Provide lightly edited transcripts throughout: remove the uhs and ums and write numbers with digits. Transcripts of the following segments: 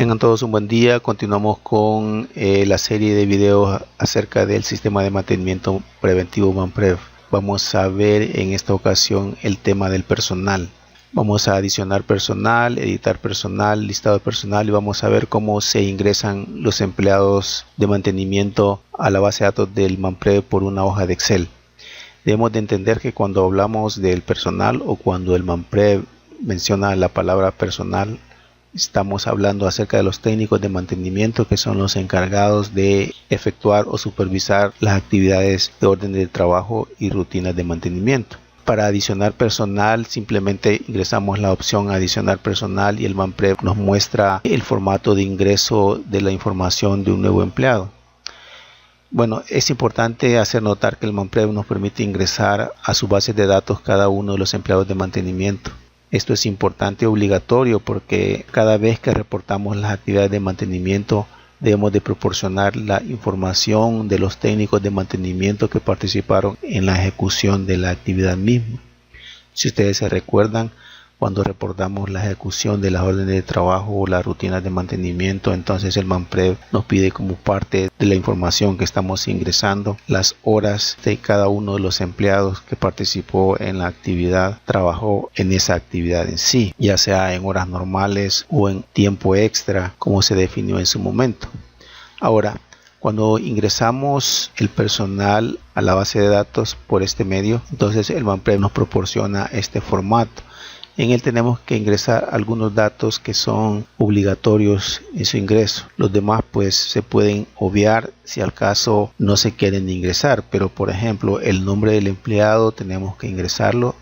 Tengan todos un buen día. Continuamos con la serie de videos acerca del sistema de mantenimiento preventivo MANPREV. Vamos a ver en esta ocasión el tema del personal. Vamos a adicionar personal, editar personal, listado de personal y vamos a ver cómo se ingresan los empleados de mantenimiento a la base de datos del MANPREV por una hoja de Excel. Debemos de entender que cuando hablamos del personal o cuando el MANPREV menciona la palabra personal, estamos hablando acerca de los técnicos de mantenimiento, que son los encargados de efectuar o supervisar las actividades de orden de trabajo y rutinas de mantenimiento. Para adicionar personal, simplemente ingresamos la opción adicionar personal y el MANPREV nos muestra el formato de ingreso de la información de un nuevo empleado. Bueno, es importante hacer notar que el MANPREV nos permite ingresar a su base de datos cada uno de los empleados de mantenimiento. Esto es importante y obligatorio porque cada vez que reportamos las actividades de mantenimiento debemos de proporcionar la información de los técnicos de mantenimiento que participaron en la ejecución de la actividad misma. Si ustedes se recuerdan, cuando reportamos la ejecución de las órdenes de trabajo o las rutinas de mantenimiento, entonces el MANPREV nos pide como parte de la información que estamos ingresando las horas de cada uno de los empleados que participó en la actividad, trabajó en esa actividad en sí, ya sea en horas normales o en tiempo extra, como se definió en su momento. Ahora, cuando ingresamos el personal a la base de datos por este medio, entonces el MANPREV nos proporciona este formato. En él tenemos que ingresar algunos datos que son obligatorios en su ingreso. Los demás pues se pueden obviar si al caso no se quieren ingresar, pero por ejemplo el nombre del empleado tenemos que ingresarlo.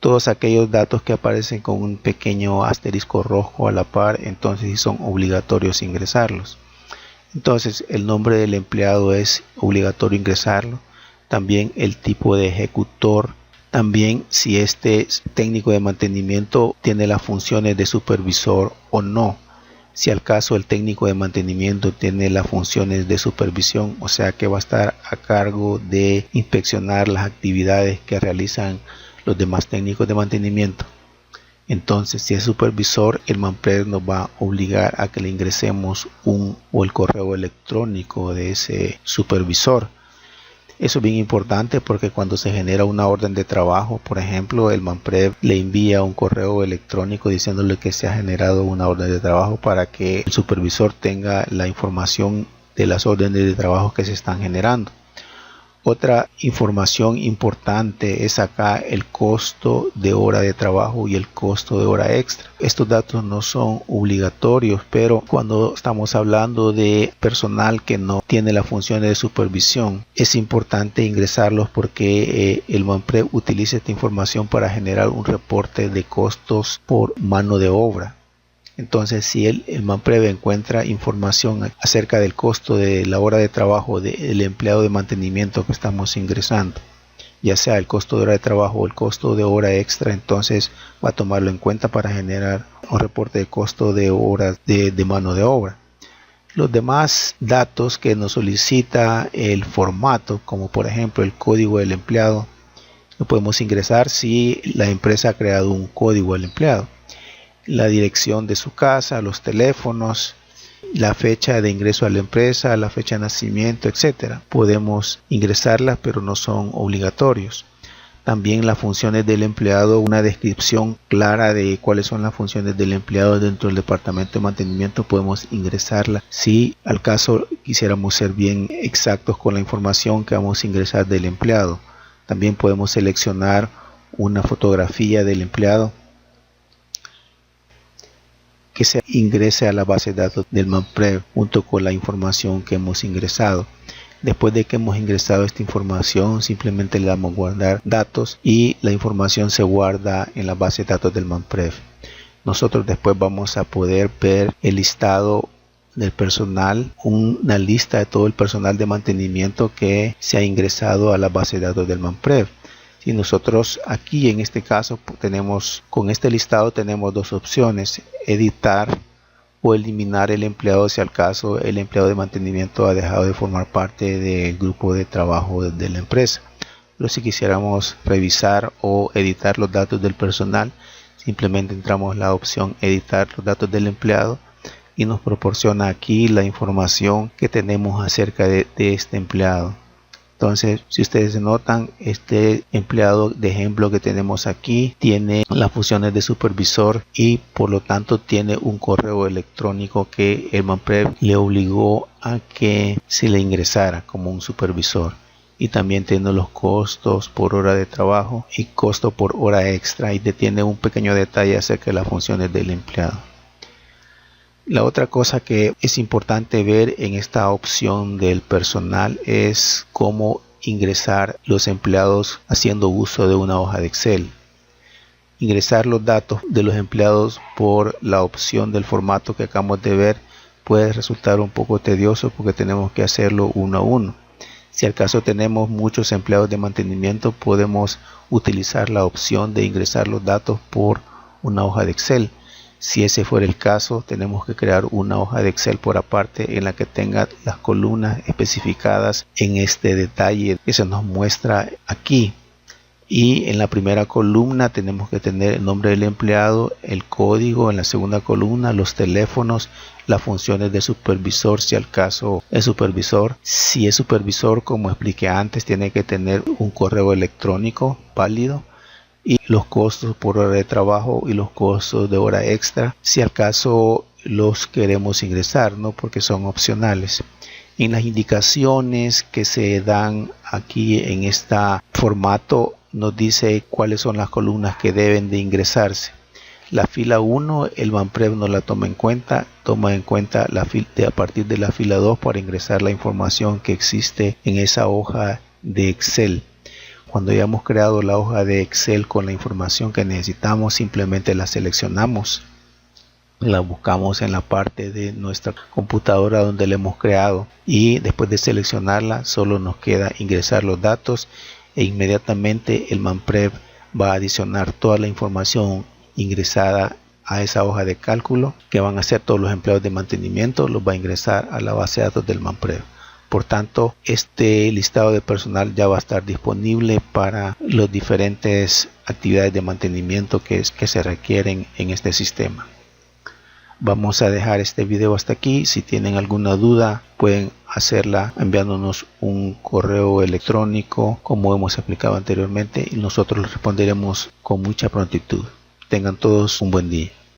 Todos aquellos datos que aparecen con un pequeño asterisco rojo a la par, entonces sí son obligatorios ingresarlos. Entonces el nombre del empleado es obligatorio ingresarlo. También el tipo de ejecutor. También si este técnico de mantenimiento tiene las funciones de supervisor o no. Si al caso el técnico de mantenimiento tiene las funciones de supervisión, o sea que va a estar a cargo de inspeccionar las actividades que realizan los demás técnicos de mantenimiento. Entonces si es supervisor, el MANPREV nos va a obligar a que le ingresemos el correo electrónico de ese supervisor. Eso es bien importante porque cuando se genera una orden de trabajo, por ejemplo, el MANPREV le envía un correo electrónico diciéndole que se ha generado una orden de trabajo para que el supervisor tenga la información de las órdenes de trabajo que se están generando. Otra información importante es acá el costo de hora de trabajo y el costo de hora extra. Estos datos no son obligatorios, pero cuando estamos hablando de personal que no tiene las funciones de supervisión, es importante ingresarlos porque el MANPREV utiliza esta información para generar un reporte de costos por mano de obra. Entonces si el MANPREV encuentra información acerca del costo de la hora de trabajo del empleado de mantenimiento que estamos ingresando, ya sea el costo de hora de trabajo o el costo de hora extra, entonces va a tomarlo en cuenta para generar un reporte de costo de horas de mano de obra. Los demás datos que nos solicita el formato, como por ejemplo el código del empleado, lo podemos ingresar si la empresa ha creado un código al empleado. La dirección de su casa, los teléfonos, la fecha de ingreso a la empresa, la fecha de nacimiento, etcétera. Podemos ingresarlas, pero no son obligatorios. También las funciones del empleado, una descripción clara de cuáles son las funciones del empleado dentro del departamento de mantenimiento, podemos ingresarla. Si al caso quisiéramos ser bien exactos con la información que vamos a ingresar del empleado. También podemos seleccionar una fotografía del empleado que se ingrese a la base de datos del MANPREV junto con la información que hemos ingresado. Después de que hemos ingresado esta información, simplemente le damos guardar datos y la información se guarda en la base de datos del MANPREV. Nosotros después vamos a poder ver el listado del personal, una lista de todo el personal de mantenimiento que se ha ingresado a la base de datos del MANPREV. Si nosotros aquí en este caso con este listado tenemos dos opciones: editar o eliminar el empleado si al caso el empleado de mantenimiento ha dejado de formar parte del grupo de trabajo de la empresa. Pero si quisiéramos revisar o editar los datos del personal, simplemente entramos en la opción editar los datos del empleado y nos proporciona aquí la información que tenemos acerca de este empleado. Entonces, si ustedes notan, este empleado de ejemplo que tenemos aquí tiene las funciones de supervisor y por lo tanto tiene un correo electrónico que el MANPREV le obligó a que se le ingresara como un supervisor. Y también tiene los costos por hora de trabajo y costo por hora extra, y tiene un pequeño detalle acerca de las funciones del empleado. La otra cosa que es importante ver en esta opción del personal es cómo ingresar los empleados haciendo uso de una hoja de Excel. Ingresar los datos de los empleados por la opción del formato que acabamos de ver puede resultar un poco tedioso porque tenemos que hacerlo uno a uno. Si al caso tenemos muchos empleados de mantenimiento, podemos utilizar la opción de ingresar los datos por una hoja de Excel. Si ese fuera el caso, tenemos que crear una hoja de Excel por aparte en la que tenga las columnas especificadas en este detalle que se nos muestra aquí. Y en la primera columna tenemos que tener el nombre del empleado, el código. En la segunda columna los teléfonos, las funciones de supervisor si al caso es supervisor. Si es supervisor, como expliqué antes, tiene que tener un correo electrónico válido. Y los costos por hora de trabajo y los costos de hora extra si al caso los queremos ingresar, ¿no? Porque son opcionales. En las indicaciones que se dan aquí en este formato nos dice cuáles son las columnas que deben de ingresarse. La fila 1 el MANPREV no la toma en cuenta a partir de la fila 2 para ingresar la información que existe en esa hoja de Excel. Cuando ya hemos creado la hoja de Excel con la información que necesitamos, simplemente la seleccionamos, la buscamos en la parte de nuestra computadora donde la hemos creado y después de seleccionarla solo nos queda ingresar los datos e inmediatamente el MANPREV va a adicionar toda la información ingresada a esa hoja de cálculo que van a hacer todos los empleados de mantenimiento, los va a ingresar a la base de datos del MANPREV. Por tanto, este listado de personal ya va a estar disponible para las diferentes actividades de mantenimiento que se requieren en este sistema. Vamos a dejar este video hasta aquí. Si tienen alguna duda, pueden hacerla enviándonos un correo electrónico como hemos explicado anteriormente y nosotros les responderemos con mucha prontitud. Tengan todos un buen día.